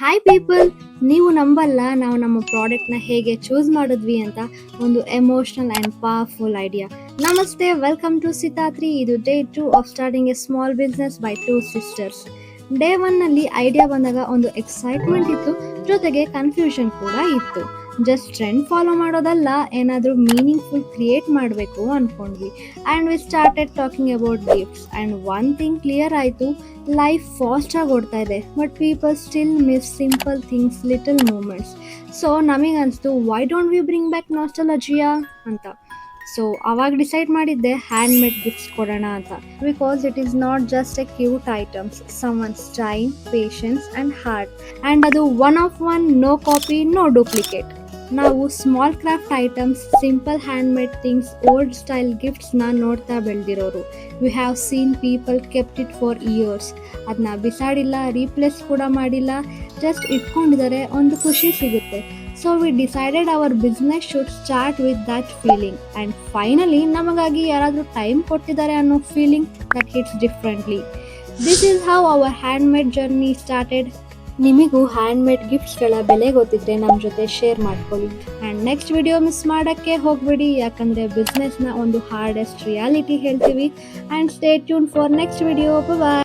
Hi people, ನೀವು ನಂಬಲ್ಲ ನಾವು ನಮ್ಮ ಪ್ರಾಡಕ್ಟ್ನ ಹೇಗೆ ಚೂಸ್ ಮಾಡಿದ್ವಿ ಅಂತ. ಒಂದು ಎಮೋಷನಲ್ ಆ್ಯಂಡ್ ಪವರ್ಫುಲ್ ಐಡಿಯಾ. ನಮಸ್ತೆ, ವೆಲ್ಕಮ್ ಟು ಸಿತಾತ್ರಿ. ಇದು day 2 of starting a small business by 2 sisters. Day 1ನಲ್ಲಿ ಐಡಿಯಾ ಬಂದಾಗ ಒಂದು ಎಕ್ಸೈಟ್ಮೆಂಟ್ ಇತ್ತು, ಜೊತೆಗೆ ಕನ್ಫ್ಯೂಷನ್ ಕೂಡ ಇತ್ತು. ಜಸ್ಟ್ ಟ್ರೆಂಡ್ ಫಾಲೋ ಮಾಡೋದಲ್ಲ, ಏನಾದರೂ ಮೀನಿಂಗ್ಫುಲ್ ಕ್ರಿಯೇಟ್ ಮಾಡಬೇಕು ಅಂದ್ಕೊಂಡ್ವಿ. And we started talking about gifts. And one thing clear ಆಯಿತು, ಲೈಫ್ ಫಾಸ್ಟಾಗಿ ಓಡ್ತಾ ಇದೆ, but people still miss simple things, little moments. So ನಮಗೆ ಅನಿಸ್ತು, why don't we bring back nostalgia ಅಂತ. ಸೊ ಅವಾಗ ಡಿಸೈಡ್ ಮಾಡಿದ್ದೆ ಹ್ಯಾಂಡ್ ಮೇಡ್ ಗಿಫ್ಟ್ಸ್ ಕೊಡೋಣ ಅಂತ. Because it is not just a cute items, someone's time, patience and heart. And ಅದು one of one, no copy, no duplicate. ನಾವು small craft items, simple hand made things, old style ಗಿಫ್ಟ್ಸ್ನ ನೋಡ್ತಾ ಬೆಳೆದಿರೋರು. We have seen people kept it for years. ಅದನ್ನ ಬಿಸಾಡಿಲ್ಲ, replace ಕೂಡ ಮಾಡಿಲ್ಲ, just ಇಟ್ಕೊಂಡಿದ್ದಾರೆ, ಒಂದು ಖುಷಿ ಸಿಗುತ್ತೆ. So we decided our business should start with that feeling. And finally ನಮಗಾಗಿ ಯಾರಾದರೂ ಟೈಮ್ ಕೊಟ್ಟಿದ್ದಾರೆ ಅನ್ನೋ feeling that hits differently. This is how our hand made journey started. ನಿಮಗೂ ಹ್ಯಾಂಡ್ ಮೇಡ್ ಗಿಫ್ಟ್ಸ್ಗಳ ಬೆಲೆ ಗೊತ್ತಿದ್ರೆ ನಮ್ಮ ಜೊತೆ ಶೇರ್ ಮಾಡ್ಕೊಳ್ಳಿ. ಆ್ಯಂಡ್ ನೆಕ್ಸ್ಟ್ ವಿಡಿಯೋ ಮಿಸ್ ಮಾಡೋಕ್ಕೆ ಹೋಗಬೇಡಿ, ಯಾಕಂದರೆ ಬಿಸ್ನೆಸ್ನ ಒಂದು ಹಾರ್ಡೆಸ್ಟ್ ರಿಯಾಲಿಟಿ ಹೇಳ್ತೀವಿ. And stay tune for next video. Bye.